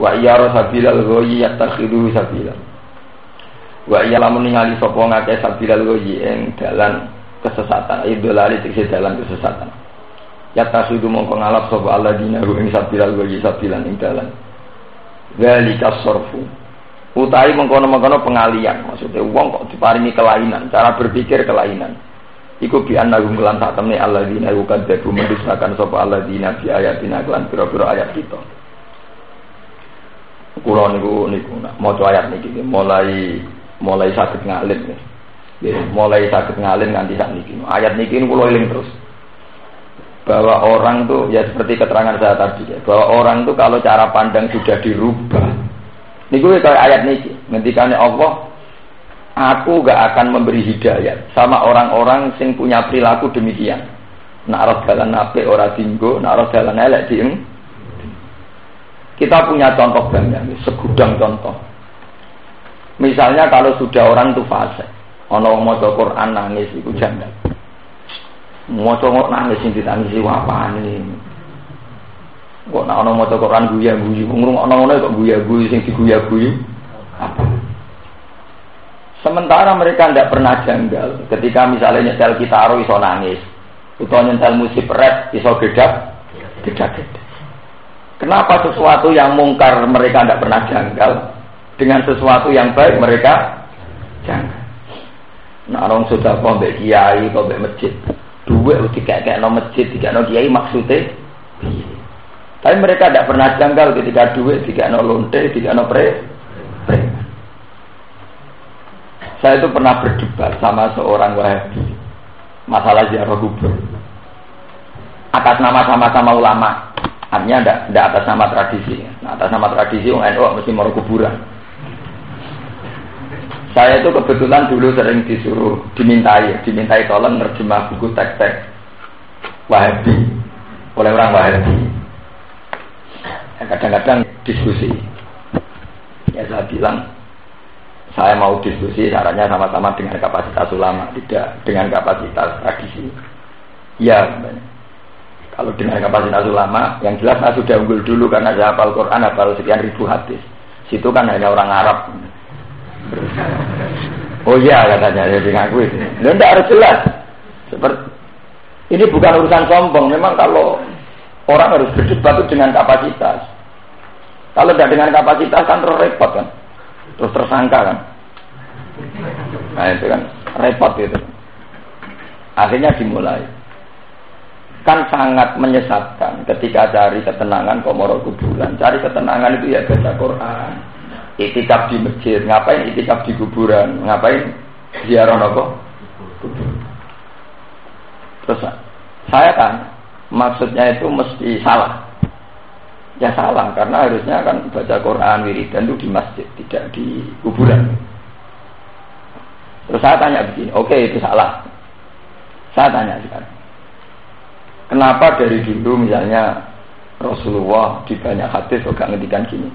Wa iyara sabilal ghayyi yatakhidu sabila. Wa iya lamun ningali sapa ngakeh sabilal ghayyi ing dalan kesesatan, idolali tegese dalan kesesatan. Yatakhidu mongko ngalap sapa alladzina ing sabilal ghayyi sabilan ing dalan. Zalika sarfu. Utahe mengkono-mengkono pengalian, maksudnya wong kok diparingi kelainan, cara berpikir kelainan. Iku bi annahum lan sak temne alladzina yukadzibu mendustakan sapa alladzina bi ayatina lan pira-pira ayat kita. Kula niku maca ayat niki mulai saged ngalim nggih. Mulai saged ngalim nganti sak niki. Ayat niki kula eling terus. Bahwa orang tuh ya seperti keterangan saya tadi ya, bahwa orang tuh kalau cara pandang sudah dirubah. Niku kayak ayat niki, ngendikane Allah, aku gak akan memberi hidayah sama orang-orang sing punya perilaku demikian. Nak roh dalan apik ora dinggo, nak roh dalan elek dieng. Kita punya contoh banyak, segudang contoh. Misalnya kalau sudah orang itu fasik, ana wong maca Quran nangis iku janggal. Maca nangis sing ditangisi apane? Kok ana maca Quran guya-guyu, ngrungokno ngono kok guya-guyu sing diguya-guyu apa? Sementara mereka tidak pernah janggal ketika misalnya nyetel kitaro iso nangis, utawa nyetel musik rap iso gedak. Kenapa sesuatu yang mungkar mereka tidak pernah janggal, dengan sesuatu yang baik mereka janggal? Nah, orang sudah mbek kiai, mbek masjid, duwe dikekekno masjid, dikekno kiai maksudnya piye? Tapi mereka tidak pernah janggal ketika duit dikekno lonte, dikekno pre. Saya itu pernah berdebat sama seorang Wahabi masalah ziarah kubur. Atas nama sama-sama ulama, artinya tidak atas nama tradisi. Nah, atas nama tradisi orang NU mesti mau kuburan. Saya itu kebetulan dulu sering dimintai tolong nerjemah buku teks-teks Wahabi oleh orang Wahabi. Kadang-kadang diskusi. Ya saya bilang, saya mau diskusi caranya sama-sama dengan kapasitas ulama, tidak dengan kapasitas tradisi. Ya, kalau dengan kapasitas ulama, yang jelas saya sudah unggul dulu karena saya hafal Quran, hafal sekian ribu hadis. Situ kan hanya orang Arab. Oh iya katanya, ya dengan aku itu. Tidak harus jelas. Seperti ini bukan urusan sombong. Memang kalau orang harus berdebat itu dengan kapasitas. Kalau tidak dengan kapasitas kan terus repot kan, terus tersangka kan. Nah itu kan repot itu. Akhirnya dimulai. Kan sangat menyesatkan ketika cari ketenangan komoro kuburan. Cari ketenangan itu ya baca Quran. Itikaf di masjid, ngapain itikaf di kuburan? Ngapain ziarah nopo? Kubur. Terus saya tanya, maksudnya itu mesti salah. Ya salah, karena harusnya kan baca Quran wiridan itu di masjid, tidak di kuburan. Terus saya tanya begini, oke itu salah. Saya tanya sekarang, kenapa dari dulu misalnya Rasulullah di banyak hadis juga ngendikan gini,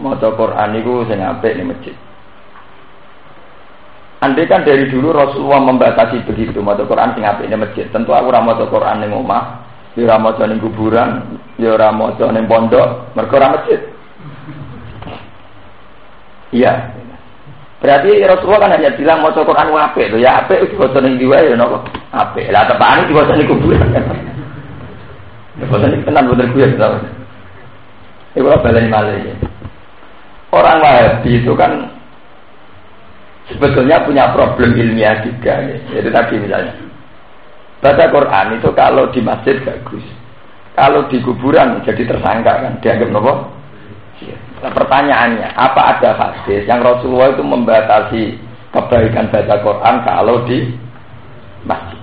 maca Quran itu sing apik di masjid. Andai kan dari dulu Rasulullah membatasi begitu, maca Quran sing apik di masjid, tentu aku ora maca Quran ning omah. Ya ora maca ning kuburan, ya ora maca ning pondok, mergo ora masjid. Iya. Berarti Rasulullah kan hanya bilang maca Quran apik lho, ya apik diwaca ning ndi wae ya napa? Apik. Lah tepane diwaca ning kuburan. Ya kok nek tenan bener kuwi ya. Iku baleni malih ya. Orang Wahabi itu kan sebetulnya punya problem ilmiah juga ya. Itu tadi misalnya baca Quran itu kalau di masjid bagus, kalau di kuburan jadi tersangka kan, dianggap nopo. Nah, pertanyaannya, apa ada hadis yang Rasulullah itu membatasi kebaikan baca Quran kalau di masjid?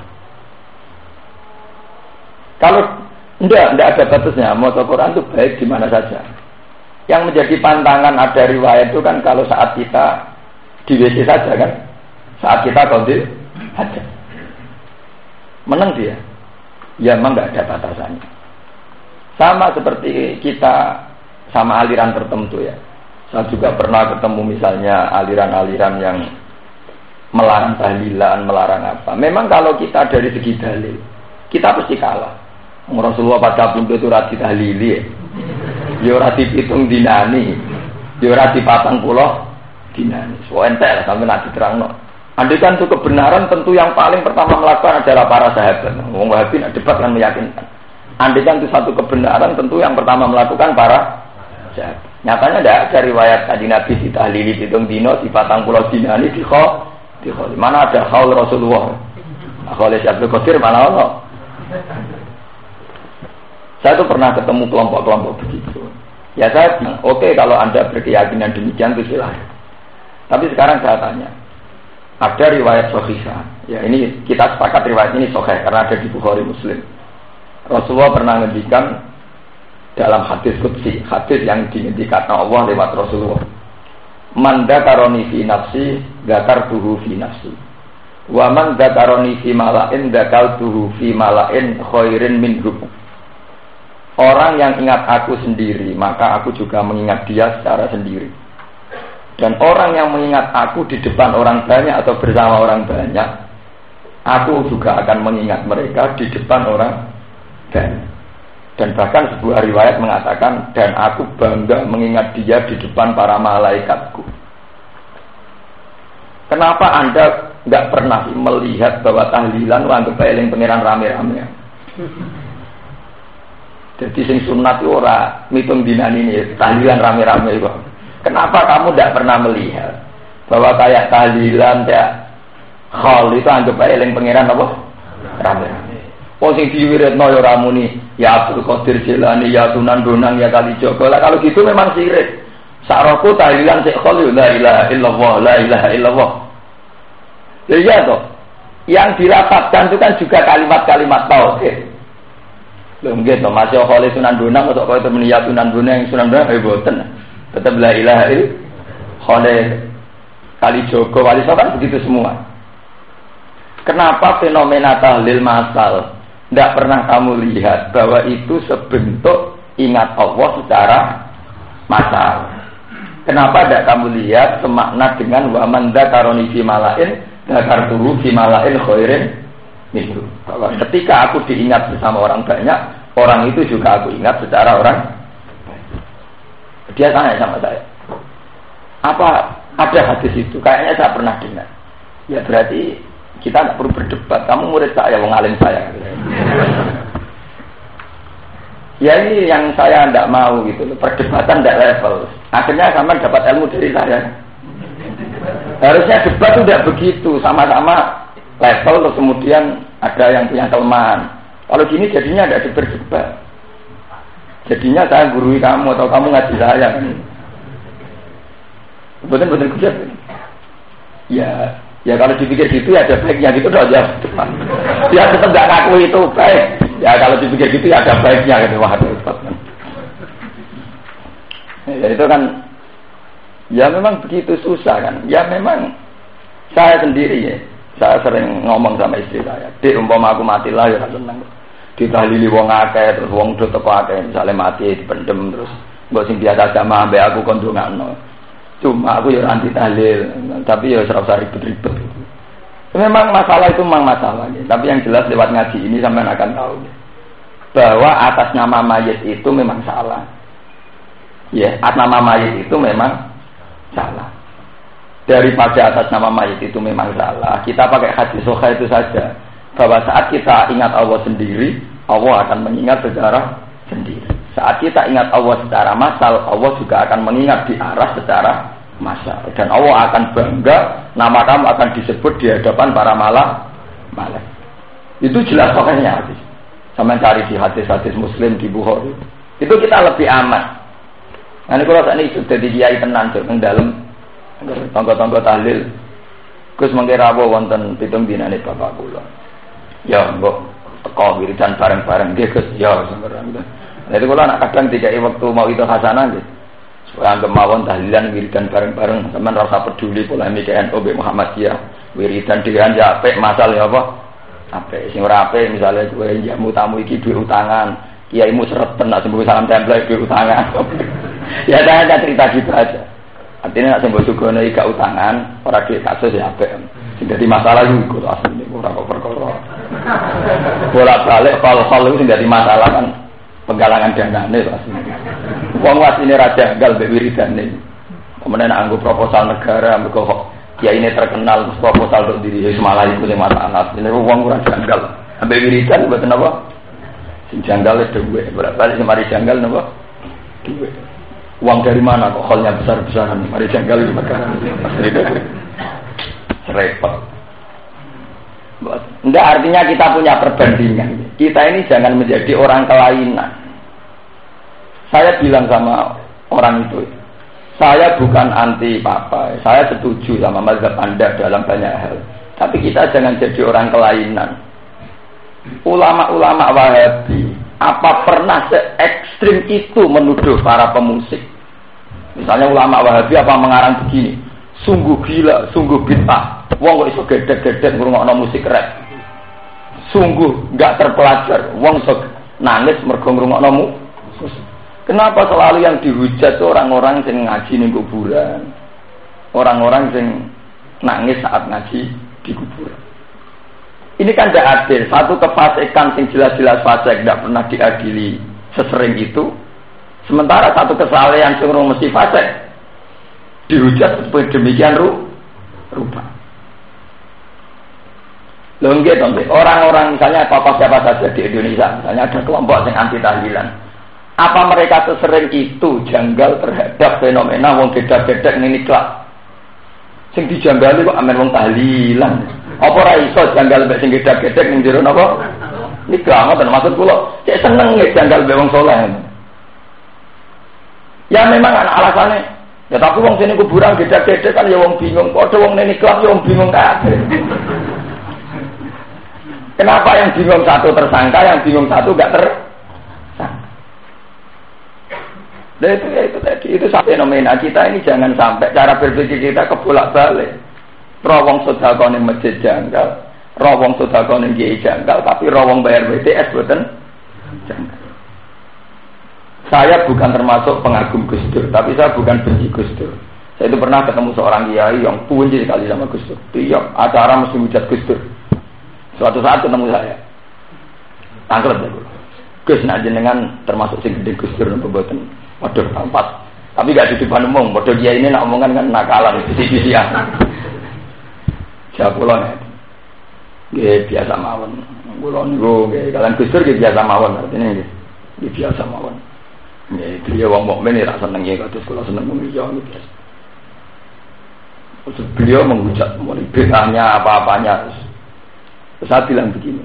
Kalau tidak ada batasnya, baca Quran itu baik di mana saja. Yang menjadi pantangan ada riwayat itu kan kalau saat kita di WC saja kan, saat kita qadhi hajat. Menang dia, ya memang nggak ada batasannya. Sama seperti kita sama aliran tertentu ya. Saya juga pernah ketemu misalnya aliran-aliran yang melarang tahlilan, melarang apa. Memang kalau kita dari segi dalil, kita pasti kalah. Rasulullah pada pun itu rati tahlili ya. Ya ora dipitung dinani. Ya ora dipatang pulau dinani. So entek lah sampe nak diterangno. Andai kan itu kebenaran tentu yang paling pertama melakukan adalah para sahabat. Wong Wahabi nak debat kan meyakinkan. Andai kan itu satu kebenaran tentu yang pertama melakukan para sahabat. Nyatanya tidak ada riwayat Kanjeng Nabi ditahlili ditung dino di patang pulau dinani di mana ada haul Rasulullah. Oleh Abdul Qadir mana ono. Saya tuh pernah ketemu kelompok-kelompok begitu. Ya saya bilang, oke, kalau Anda berkeyakinan demikian itu silahkan. Tapi sekarang saya tanya, ada riwayat sahihah. Ya ini kita sepakat riwayat ini sahih karena ada di Bukhari Muslim. Rasulullah pernah ngendikan dalam hadis qudsi, hadis yang dingendikan Allah lewat Rasulullah. Man dzakaroni fi nafsi, dzakartuhu fi nafsi. Wa man dzakaroni fi mala'in, dzakartuhu fi mala'in khairin minhu. Orang yang ingat aku sendiri, maka aku juga mengingat dia secara sendiri. Dan orang yang mengingat aku di depan orang banyak atau bersama orang banyak, aku juga akan mengingat mereka di depan orang banyak. Dan bahkan sebuah riwayat mengatakan, dan aku bangga mengingat dia di depan para malaikatku. Kenapa Anda nggak pernah melihat bahwa tahlilan anggap eling pangeran rame-rame? Jadi sing sunat ora mitung dinan ini tahlilan rame-rame kok. Kenapa kamu tidak pernah melihat bahwa kayak tahlilan ya khol itu anggap eling pangeran apa? Rame-rame. Wong sing diwiridno ya ora muni ya Abdul Qadir Jilani ya Sunan Bonang ya Kalijogo. Lah kalau gitu memang sirik. Saroku tahlilan sik khol la ilaha illallah la ilaha illallah. Ya iya toh. Yang dirapatkan itu kan juga kalimat-kalimat tauhid. Lho nggih to masih khole Sunan Bonang kok koyo temen ya Sunan Bonang Sunan Bonang boten. Tetep la ilaha illallah. Khole Kalijogo wali kan begitu semua. Kenapa fenomena tahlil masal tidak pernah kamu lihat bahwa itu sebentuk ingat Allah secara masal? Kenapa tidak kamu lihat semakna dengan wa man dzakaroni fi mala'in dzakartuhu fi mala'in khairin minhu? Bahwa ketika aku diingat bersama orang banyak, orang itu juga aku ingat secara orang. Dia tanya sama saya, apa ada hadis itu? Kayaknya saya pernah dengar. Ya berarti kita tidak perlu berdebat. Kamu murid saya, wong alim saya. Ya ini yang saya tidak mau gitu. Perdebatan tidak level. Akhirnya sama dapat ilmu dari saya. Harusnya debat itu tidak begitu. Sama-sama level terus kemudian ada yang punya kelemahan. Kalau gini jadinya tidak berdebat. Jadinya saya gurui kamu atau kamu ngaji saya. Betul-betul kerja. Ya kalau dipikir gitu ya ada baiknya gitu dong ya. Dia tetap nggak ngaku itu baik. Ya kalau dipikir gitu ya ada baiknya gitu wah itu. Ya itu kan ya memang begitu susah kan. Ya memang saya sendiri ya. Saya sering ngomong sama istri saya. Dek umpama aku mati lah ya seneng. Ditahlili wong akeh terus wong do teko akeh misale mati dipendem terus mbok sing biasa jamaah ambek aku kon ndongakno. Cuma aku ya anti tahlil, tapi ya ora usah ribet-ribet. Memang masalah itu memang masalah, tapi yang jelas lewat ngaji ini sampean akan tahu bahwa atas nama mayit itu memang salah. Ya, atas nama mayit itu memang salah. Daripada atas nama mayit itu memang salah, kita pakai hadis sahih itu saja. Bahwa saat kita ingat Allah sendiri, Allah akan mengingat secara sendiri. Saat kita ingat Allah secara masal, Allah juga akan mengingat di arah secara masal. Dan Allah akan bangga, nama kamu akan disebut di hadapan para malaikat. Itu jelas pokoknya hadis. Sama cari di hadis-hadis Muslim di Bukhari. Itu kita lebih aman. Nanti kalau saat ini sudah di kiai tenan yang dalam tonggo-tonggo tahlil, Gus mengira bahwa wonten pitung dinane bapak kula. Ya, mbok teko wiridan bareng-bareng nggih Gus. Ya, sampeyan. Nah itu kalau anak kadang dikai waktu mau itu hasanah gitu. Supaya anggap mawon tahlilan wiridan bareng-bareng. Teman rasa peduli polemik NU Muhammadiyah. Wiridan dhewean ya apik masal ya apa? Apik sing ora apik misale kowe njamu tamu iki duwe utangan. Kiaimu sereten nak sembuh salam tempel duwe utangan. Ya saya cerita gitu aja. Artinya nak sembuh sugono iki gak utangan, ora duwe kasus ya apik. Sing dadi masalah iku asline ora kok perkara. Bolak-balik kol-kol itu sing dadi masalah kan. Penggalangan danane pasti. Wong wasine ra janggal mbek wiridane. Kemudian anggo proposal negara mergo ya ini terkenal proposal untuk diri semalah itu sing masalah. Ini wong ora janggal. Ambek wiridan mboten apa? Sing janggal itu duwe. Berarti mari janggal napa? Duwe. Uang dari mana kok halnya besar-besaran? Mari janggal di negara. Repot. Enggak, artinya kita punya perbandingan. Kita ini jangan menjadi orang kelainan. Saya bilang sama orang itu, saya bukan anti papa, saya setuju sama mazhab Anda dalam banyak hal. Tapi kita jangan jadi orang kelainan. Ulama-ulama Wahabi, apa pernah se-ekstrim itu menuduh para pemusik? Misalnya ulama Wahabi apa mengarang begini, sungguh gila, sungguh bid'ah. Wong kok iso gedhe-gedhe ngrungokno musik rap. Sungguh enggak terpelajar. Wong iso nangis mergo ngrungokno musik. Kenapa selalu yang dihujat orang-orang yang ngaji di kuburan, orang-orang yang nangis saat ngaji di kuburan? Ini kan tidak adil. Satu kefasikan yang jelas-jelas fasik tidak pernah diadili sesering itu. Sementara satu kesalahan yang mesti fasik dihujat seperti demikian rupa. Loh nggih to, orang-orang misalnya apa siapa saja di Indonesia, misalnya ada kelompok yang anti tahlilan. Apa mereka sesering itu janggal terhadap fenomena wong gedhe-gedhe ning nikah? Sing dijanggali kok amen wong tahlilan. Apa ora iso janggal mek sing gedhe-gedhe ning jero napa? Nikah ngoten maksud kula. Cek seneng nek janggal mek wong saleh. Ya memang ana alasane. Ya tapi wong sini kuburan gedhe-gedhe kan ya wong bingung. Padha wong ning nikah ya wong bingung kabeh. Kenapa yang bingung satu tersangka, yang bingung satu enggak tersangka? Dan itu tadi, itu fenomena kita ini jangan sampai cara berpikir kita kebolak-balik. Rawong sedekah ning masjid janggal, rawong sedekah ning kiai janggal, tapi rawong bayar BTS boten janggal. Saya bukan termasuk pengagum Gus Dur, tapi saya bukan benci Gus Dur. Saya itu pernah ketemu seorang kiai yang benci sekali sama Gus Dur. Tiap acara mesti hujat Gus Dur. Suatu saat ketemu saya, tangklet ya Gus, nak jenengan termasuk sing gede Gus Dur napa boten? Waduh, tempat. Tapi gak di depan umum. Waduh dia ini nak omongan kan nakalan, sisi-sisian. Jawab kula nek. Nggih biasa mawon. Kula niku nggih kalian Gus Dur nggih biasa mawon artine nggih. Nggih biasa mawon. Nggih dia wong mukmin ra seneng nggih kados kula seneng ngomong biasa. Beliau menghujat mulai bid'ahnya apa-apanya. Saya bilang begini,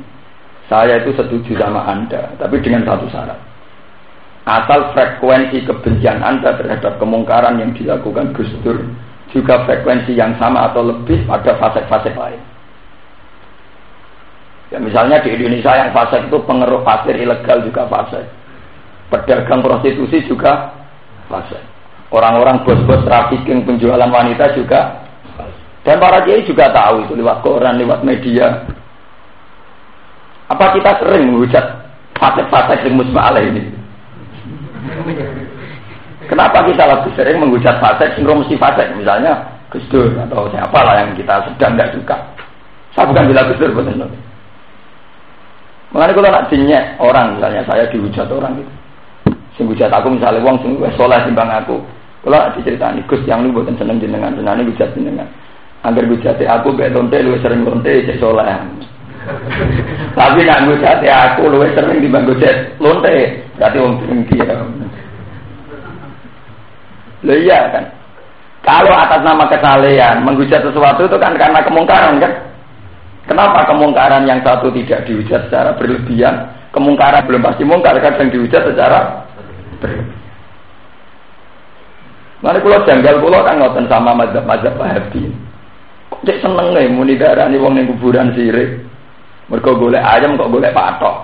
saya itu setuju sama Anda, tapi dengan satu syarat. Asal frekuensi kebencian Anda terhadap kemungkaran yang dilakukan Gus Dur juga frekuensi yang sama atau lebih pada fasik-fasik lain. Ya misalnya di Indonesia yang fasik itu pengeruh pasir ilegal juga fasik, pedagang prostitusi juga fasik, orang-orang bos-bos trafficking penjualan wanita juga, dan para kiai juga tahu itu lewat koran, lewat media. Apa kita sering menghujat fasik-fasik yang musma'alah ini? Kenapa kita lebih sering menghujat fasik yang mesti fasik? Misalnya Gus Dur atau siapa lah yang kita sedang tidak suka. Saya bukan bilang Gus Dur, betul. Mengenai kalau nak dinyek orang, misalnya saya dihujat orang itu, sing hujat aku misalnya wong sing wis saleh timbang aku, kalau nak diceritani Gus yang lu boten seneng jenengan, senane hujat jenengan. Angger hujate aku mek lonte luwih sering lonte cek saleh. Tapi nak hujate aku luwih sering timbang hujat lonte, berarti wong dengki ya. Loh iya kan. Kalau atas nama kesalehan menghujat sesuatu itu kan karena kemungkaran kan. Kenapa kemungkaran yang satu tidak dihujat secara berlebihan, kemungkaran belum pasti mungkar, kadang dihujat secara berlebihan. Mari kula janggal kula kan ngoten sama mazhab Wahabi. Kok cek seneng nih muni darani wong ning kuburan sirik. Mergo golek ayam kok golek patok.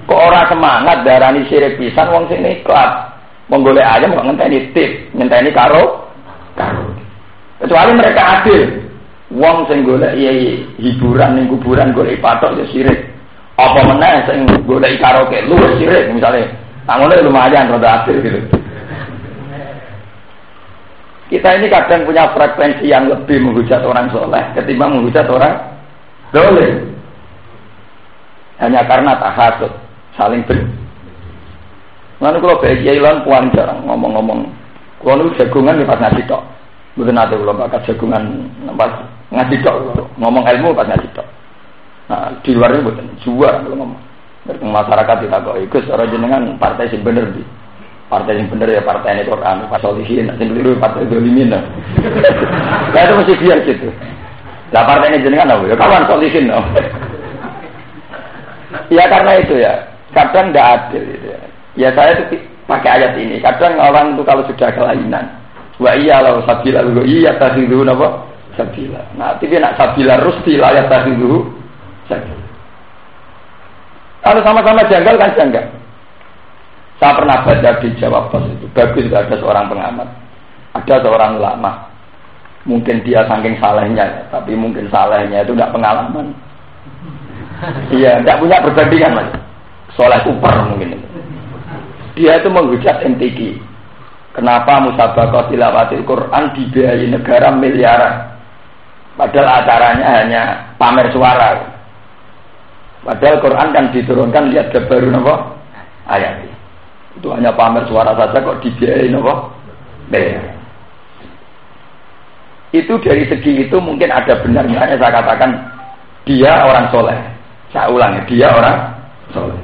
Kok ora semangat darani sirik pisan wong sing niklat. Wong golek ayam kok ngenteni tip, ngenteni karo. Kecuali mereka adil. Wong sing golek hiburan ning kuburan golek patok ya sirik. Apa meneh sing golek karaoke luwih sirik misale. Angone lumayan rada adil gitu. Kita ini kadang punya frekuensi yang lebih menghujat orang soleh ketimbang menghujat orang dolim. Hanya karena tahasud, saling Lalu kalau baik kiai lan puan jarang ngomong-ngomong. Kalau nu jagungan pas ngaji tok. Mboten nate kula bakat jagungan pas ngaji tok. Ngomong ilmu pas ngaji tok. Nah, di luar itu mboten juara kalau ngomong. Dari masyarakat ditakoki, "Gus, ora jenengan partai sing bener di?" Partai yang bener ya partai ini Quran, Pak Solihin, yang keliru partai Dolimin. Nah itu mesti biar gitu. Lah partai ini jenengan apa? Ya kawan Solihin. Ya karena itu ya, kadang tidak adil gitu ya. Ya saya itu pakai ayat ini. Kadang orang itu kalau sudah kelainan, wa iya law sabila lu iya tahidu napa? Sabila. Nah, tapi nak sabila rusti la ya tahidu sabila. Kalau sama-sama janggal kan janggal. Saya pernah baca di Jawa Pos itu, bagus ada seorang pengamat, ada seorang ulama, mungkin dia saking salehnya, tapi mungkin salehnya itu tidak pengalaman, iya, tidak punya perbandingan mas, soleh super mungkin itu. Dia itu menghujat MTQ, kenapa musabaqah tilawatil Quran dibiayai negara miliaran, padahal acaranya hanya pamer suara, padahal Quran kan diturunkan lihat baru apa ayat. Itu hanya pamer suara saja kok dibiayai apa? Bayar. Itu dari segi itu mungkin ada benar, misalnya saya katakan dia orang soleh. Saya ulangi, dia orang soleh.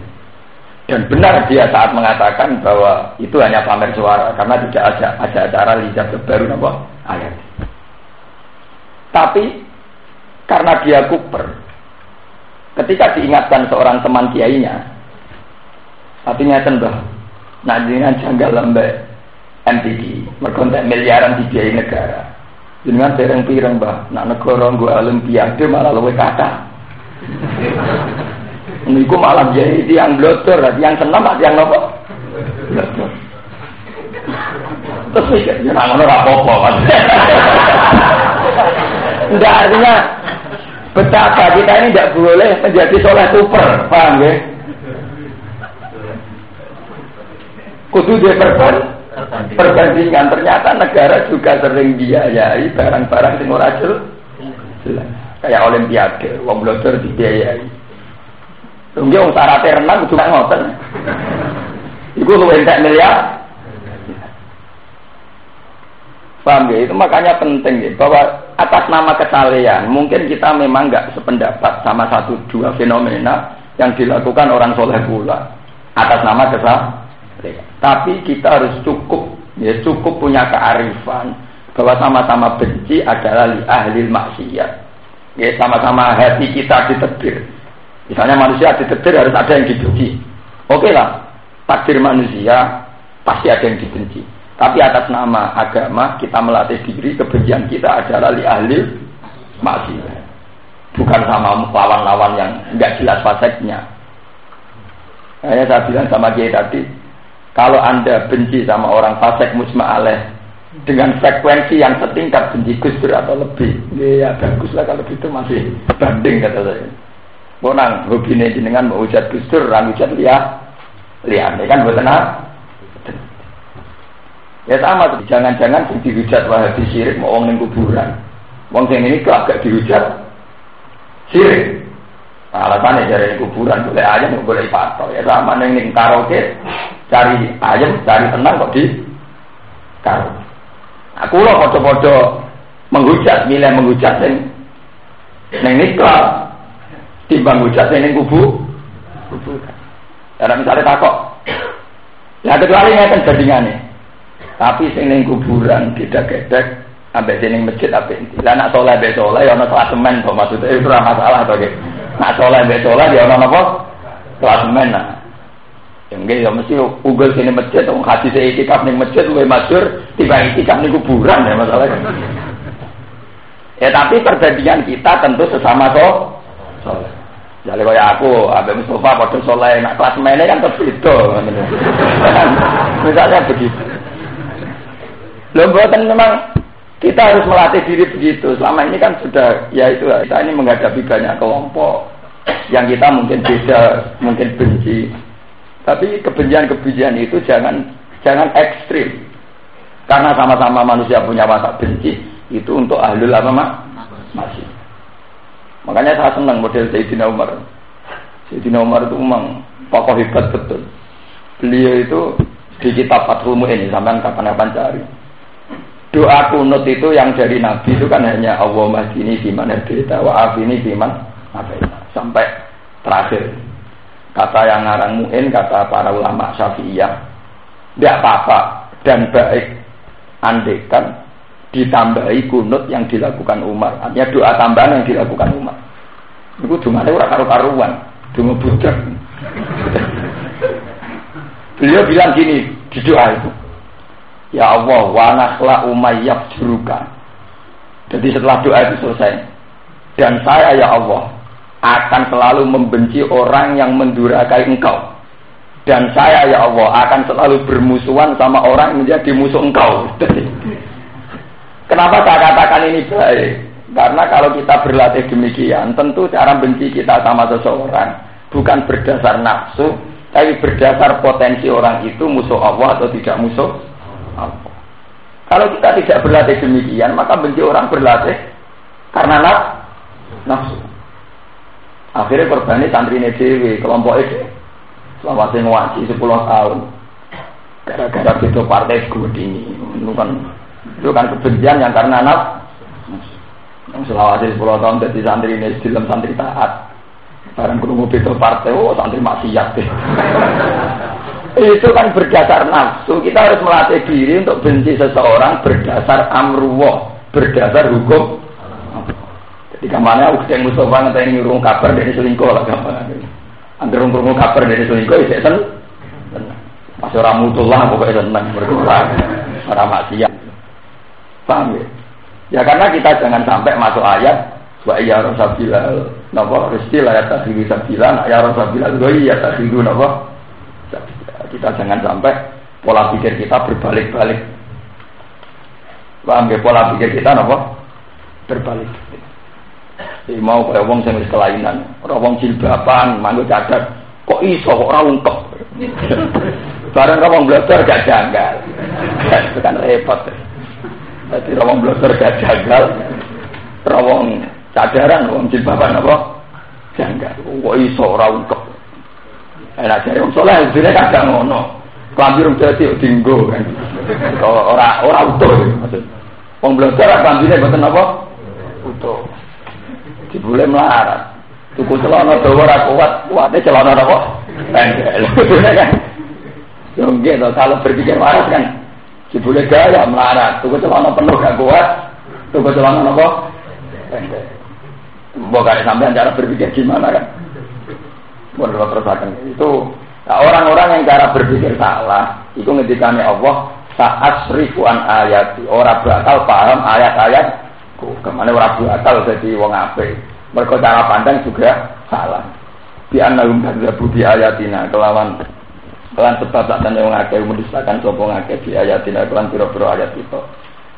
Dan benar dia saat mengatakan bahwa itu hanya pamer suara karena tidak ada acara lihat baru apa? Ayat. Tapi karena dia kuper, ketika diingatkan seorang teman kiainya, tapi nyata bah. Nah, dengan janggal lembek MTQ, merkontek miliaran dibiayai negara. Dengan pireng-pireng bah, nak negara nggo olimpiade malah luwih kata. Niku malah jadi yang blotor, yang senam, yang nopo. Terus ya ngono ora apa-apa, Mas. Enggak, artinya betapa kita ini tidak boleh menjadi soleh super, paham ya? Kudu dia perbandingan. Ternyata negara juga sering biayai barang-barang sing ora jelas. Kayak olimpiade, wong blotor dibiayai. Tunggu wong syaratnya renang kudu ngoten. Iku luwih entek miliar. Paham ya? Itu makanya penting ya, bahwa atas nama kesalehan mungkin kita memang enggak sependapat sama satu dua fenomena yang dilakukan orang soleh pula atas nama kesalehan. Tapi kita harus cukup punya kearifan bahwa sama-sama benci adalah li ahli maksiat. Ya, sama-sama hati kita ditebir. Misalnya manusia ditebir harus ada yang dibenci. Oke lah, takdir manusia pasti ada yang dibenci. Tapi atas nama agama kita melatih diri kebencian kita adalah li ahli maksiat. Bukan sama lawan-lawan yang enggak jelas faseknya. Saya bilang sama Kiai tadi, kalau Anda benci sama orang fasik musma'aleh dengan frekuensi yang setingkat benci Gus Dur atau lebih, ya baguslah kalau gitu masih banding kata saya. Bonang hobi ini jenengan mau hujat Gus Dur, orang hujat lihat, kan buat tenang. Ya sama, jangan-jangan dihujat Wahabi syirik mau orang yang kuburan, orang yang ini kok agak dihujat syirik. Alasannya dari kuburan boleh ayam, boleh patok. Ya sama neng karaoke, cari ayam, cari tenang kok di karaoke. Aku loh foto-foto menghujat, milih menghujat neng nikah, timbang hujat neng kuburan. Karena misalnya takok, ya kecuali ngeten jadingane. Tapi sing neng kuburan gedek-gedek, ambek sing masjid apik. Lah nak saleh be saleh ya ana klasemen kok maksudnya itu ora masalah to nggih. Nak saleh be saleh ya ana napa? Klasemen. Ya nggih ya mesti unggul sini masjid wong hadis itikaf ning masjid luwih masyhur timbang itikaf ning kuburan ya masalahnya. Ya tapi perbandingan kita tentu sesama saleh. Jadi kayak aku, Habib Mustafa pada soleh, nak kelas mainnya kan berbeda. Misalnya begitu. Buatan memang kita harus melatih diri begitu. Selama ini kan sudah, ya itu kita ini menghadapi banyak kelompok yang kita mungkin beda, mungkin benci. Tapi kebencian-kebencian itu jangan ekstrim. Karena sama-sama manusia punya watak benci, itu untuk ahlul apa masih. Makanya saya senang model Sayyidina Umar. Sayyidina Umar itu memang tokoh hebat betul. Beliau itu di kitab Fathul Mu'in, sampean kapan-kapan cari. Doa kunut itu yang dari Nabi itu kan hanya Allahumma hdini fiman hadaita wa afini fiman afaita. Sampai terakhir. Kata yang ngarang Mu'in, kata para ulama Syafi'iyah, tidak apa-apa dan baik andaikan ditambahi kunut yang dilakukan Umar. Artinya doa tambahan yang dilakukan Umar. Itu dungane ora karo-karuan, donga budak. Beliau bilang gini di doa itu. Ya Allah, wa nakhla umayyab juruka. Jadi setelah doa itu selesai. Dan saya ya Allah akan selalu membenci orang yang mendurhakai engkau. Dan saya ya Allah akan selalu bermusuhan sama orang yang menjadi musuh engkau. Kenapa saya katakan ini baik? Karena kalau kita berlatih demikian, tentu cara benci kita sama seseorang bukan berdasar nafsu, tapi berdasar potensi orang itu musuh Allah atau tidak musuh Allah. Kalau kita tidak berlatih demikian, maka benci orang berlatih karena nafsu. Akhirnya korbannya santrine dewe, kelompok itu selama saya ngaji 10 tahun. Gara-gara itu partai ini, itu kan kebencian yang karena nafsu. Yang selawasi 10 tahun jadi santri ini dalam santri taat. Barang ketemu beda partai, santri maksiat. Itu kan berdasar nafsu. Kita harus melatih diri untuk benci seseorang berdasar amruwah, berdasar hukum. Jadi kemana udah Mustafa nanti ngurung kabar dari selingkuh lah kemana. Angger ngurung kabar dari selingkuh ya seneng. Pas orang mutullah pokoknya seneng berkurang. Orang maksiat. Paham ya? Ya karena kita jangan sampai masuk ayat wa ya rasabilal napa istilah ya tadhiru sabilan ya rasabilal wa ya tadhiru napa. Kita jangan sampai pola pikir kita berbalik-balik. Paham ya, pola pikir kita napa berbalik. Iki mau kaya wong sing wis kelainan, ora wong jilbaban, manggo cadar, kok iso kok ora ungkep. Bareng wong belajar gak janggal. Itu kan repot. Dadi wong belajar gak janggal, wong cadaran, wong jilbaban apa? Janggal. Kok iso ora ungkep. Enak jare wong saleh dene kadang ngono. Klambi rung dadi dinggo kan. Ora utuh maksud. Wong belajar klambine mboten apa? Utuh. Dibule melarat. Tuku celana dawa ora kuat, kuwate celana apa? Pendek. Kan. Yo nggih to kalau berpikir waras kan. Dibule gaya melarat, tuku celana penuh gak kuat, tuku celana apa? Pendek. Mbok kare sampean cara berpikir gimana kan? Menurut terusakan itu nah, orang-orang yang cara berpikir salah itu ngendikane Allah saat seribuan ayat orang bakal paham ayat-ayat kemana orang bakal jadi wong apik mereka cara pandang juga salah bi annahum kadzabu bi ayatina kelawan sebab dan yang ngake mendustakan sapa ngake bi ayatina kelan pira-pira ayat itu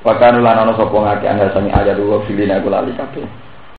wa kanu lan ana sapa ngake ana sami ayat wa filina kula likabe